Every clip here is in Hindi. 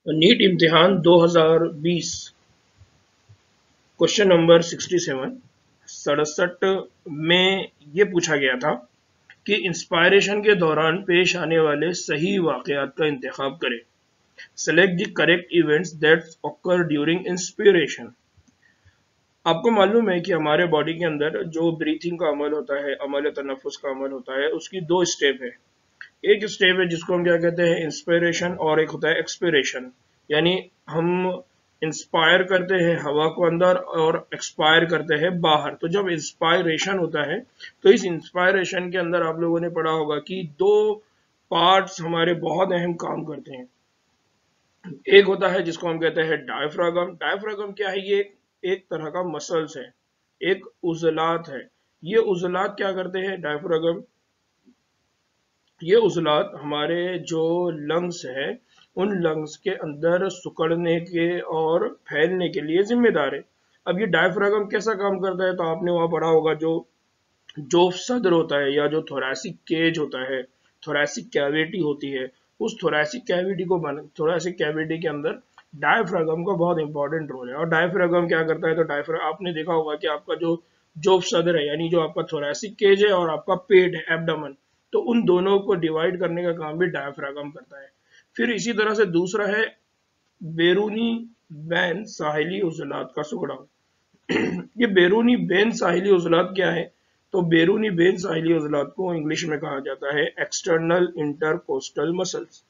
नीट इम्तिहान 2020 क्वेश्चन नंबर 67 में ये पूछा गया था कि इंस्पायरेशन के दौरान पेश आने वाले सही वाकयात का इंतखाब करें। Select the correct events that occur during inspiration. आपको मालूम है कि हमारे बॉडी के अंदर जो ब्रीथिंग का अमल होता है, अमल तनफ्फुस का अमल होता है, उसकी दो स्टेप है। एक स्टेप है जिसको हम क्या कहते हैं, इंस्पिरेशन, और एक होता है एक्सपिरेशन। यानी हम इंस्पायर करते हैं हवा को अंदर और एक्सपायर करते हैं बाहर। तो जब इंस्पायरेशन होता है तो इस इंस्पायरेशन के अंदर आप लोगों ने पढ़ा होगा कि दो पार्ट्स हमारे बहुत अहम काम करते हैं। एक होता है जिसको हम कहते हैं डायफ्रागम। डायफ्रागम क्या है? ये एक तरह का मसल्स है, एक उजलात है। ये उजलात क्या करते हैं? डायफ्रागम, ये उजलात हमारे जो लंग्स है उन लंग्स के अंदर सुकड़ने के और फैलने के लिए जिम्मेदार है। अब ये डायफ्रागम कैसा काम करता है? तो आपने वहां पढ़ा होगा जो जो सदर होता है या जो थोरैसिक केज होता है, थोरैसिक कैविटी होती है, उस थोरैसिक कैविटी के अंदर डायफ्रागम का बहुत इंपॉर्टेंट रोल है। और डायफ्रागम क्या करता है? तो डायफ्रागम आपने देखा होगा कि आपका जो जोफ सदर है, यानी जो आपका थोरैसिक केज है और आपका पेट है, एब्डोमेन, तो उन दोनों को डिवाइड करने का काम भी डायफ्रागम करता है। फिर इसी तरह से दूसरा है बैरूनी वैन साहिली उजलात का सुगड़ा। ये बैरूनी बेन साहिली उजलात क्या है? तो बैरूनी बेन साहिली उजलात को इंग्लिश में कहा जाता है एक्सटर्नल इंटरकोस्टल मसल्स।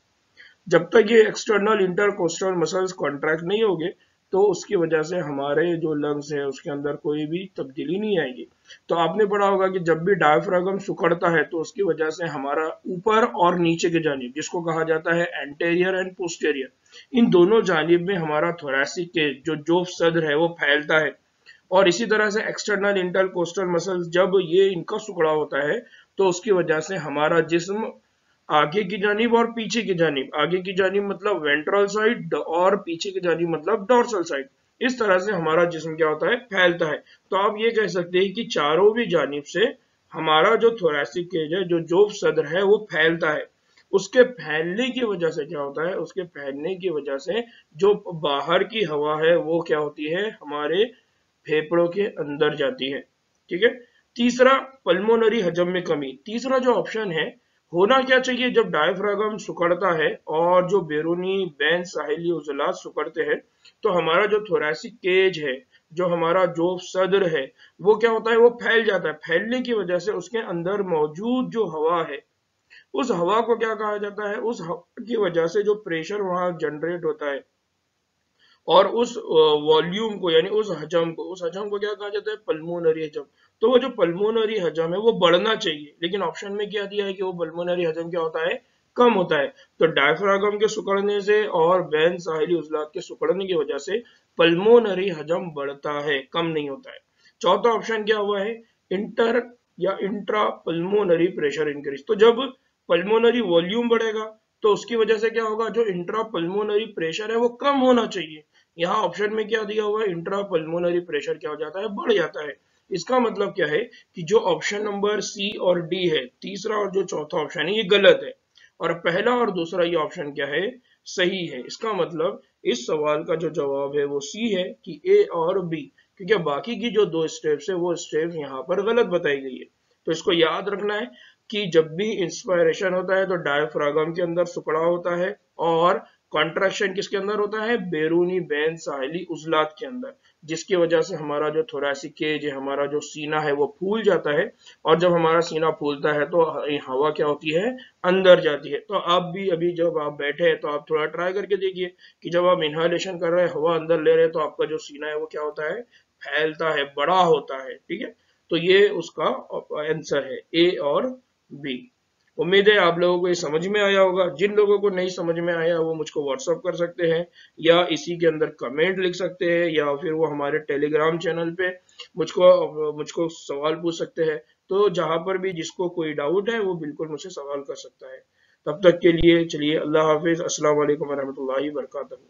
जब तक ये एक्सटर्नल इंटरकोस्टल मसल्स कॉन्ट्रैक्ट नहीं होंगे तो उसकी वजह से हमारे जो लंग्स है उसके अंदर कोई भी तब्दीली नहीं आएगी। तो आपने पढ़ा होगा कि जब भी डायफ्रागम सिकुड़ता है तो उसकी वजह से हमारा ऊपर और नीचे की जानिब, जिसको कहा जाता है एंटेरियर एंड पोस्टेरियर, इन दोनों जानिब में हमारा थोरैसिक के जो जोफ सद्र है वो फैलता है। और इसी तरह से एक्सटर्नल इंटरकोस्टल मसल्स जब ये इनका सुकड़ा होता है तो उसकी वजह से हमारा जिस्म आगे की जानिब और पीछे की जानिब, आगे की जानिब मतलब वेंट्रल साइड और पीछे की जानिब मतलब डोर्सल साइड, इस तरह से हमारा जिस्म क्या होता है? फैलता है। तो आप ये कह सकते हैं कि चारों भी जानिब से हमारा जो थोरैसिक केज है, जो जोफ सदर है, वो फैलता है। उसके फैलने की वजह से क्या होता है? उसके फैलने की वजह से जो बाहर की हवा है वो क्या होती है? हमारे फेफड़ों के अंदर जाती है। ठीक है। तीसरा, पल्मोनरी हजम में कमी। तीसरा जो ऑप्शन है, होना क्या चाहिए जब डायफ्रागम सिकुड़ता है और जो बैरूनी बैन साहिली उजलात सिकुड़ते हैं तो हमारा जो थोरैसिक केज है, जो हमारा जो सदर है, वो क्या होता है? वो फैल जाता है। फैलने की वजह से उसके अंदर मौजूद जो हवा है, उस हवा को क्या कहा जाता है? उस हवा की वजह से जो प्रेशर वहां जनरेट होता है और उस वॉल्यूम को, यानी उस हजम को क्या कहा जाता है? पल्मोनरी हजम। तो वो जो पल्मोनरी हजम है वो बढ़ना चाहिए, लेकिन ऑप्शन में क्या दिया है कि वो पल्मोनरी हजम क्या होता है? कम होता है। तो डायफ्रागम के सिकुड़ने से और बैन साहिली उजलात के सिकुड़ने की वजह से पल्मोनरी हजम बढ़ता है, कम नहीं होता है। चौथा ऑप्शन क्या हुआ है? इंटर या इंट्रा पल्मोनरी प्रेशर इंक्रीज। तो जब पल्मोनरी वॉल्यूम बढ़ेगा तो उसकी वजह से क्या होगा? जो इंट्रा पल्मोनरी प्रेशर है वो कम होना चाहिए। यहाँ ऑप्शन में क्या दिया हुआ है? इंट्रा पल्मोनरी प्रेशर क्या हो जाता है? बढ़ जाता है। इसका मतलब क्या है कि जो ऑप्शन नंबर सी और डी है, तीसरा और जो चौथा ऑप्शन है, ये गलत है, और पहला और दूसरा ये ऑप्शन क्या है? सही है। इसका मतलब इस सवाल का जो जवाब है वो सी है कि ए और बी, क्योंकि बाकी की जो दो स्टेप्स है वो स्टेप्स यहाँ पर गलत बताई गई है। तो इसको याद रखना है कि जब भी इंस्पायरेशन होता है तो डायफ्रागम के अंदर सुकड़ा होता है और कॉन्ट्रैक्शन किसके अंदर होता है? बैरूनी बैन साहिली उजलात के अंदर, जिसकी वजह से हमारा जो थोरैसिक केज है, हमारा जो सीना है, वो फूल जाता है। और जब हमारा सीना फूलता है तो हवा क्या होती है? अंदर जाती है। तो आप भी अभी जब आप बैठे हैं तो आप थोड़ा ट्राई करके देखिए कि जब आप इनहालेशन कर रहे हैं, हवा अंदर ले रहे हैं, तो आपका जो सीना है वो क्या होता है? फैलता है, बड़ा होता है। ठीक है। तो ये उसका आंसर है, ए और बी। उम्मीद है आप लोगों को ये समझ में आया होगा। जिन लोगों को नहीं समझ में आया वो मुझको व्हाट्सअप कर सकते हैं या इसी के अंदर कमेंट लिख सकते हैं, या फिर वो हमारे टेलीग्राम चैनल पे मुझको सवाल पूछ सकते हैं। तो जहां पर भी जिसको कोई डाउट है वो बिल्कुल मुझसे सवाल कर सकता है। तब तक के लिए चलिए, अल्लाह हाफिज, अस्सलाम वालेकुम रहमतुल्लाहि वबरकातुहू।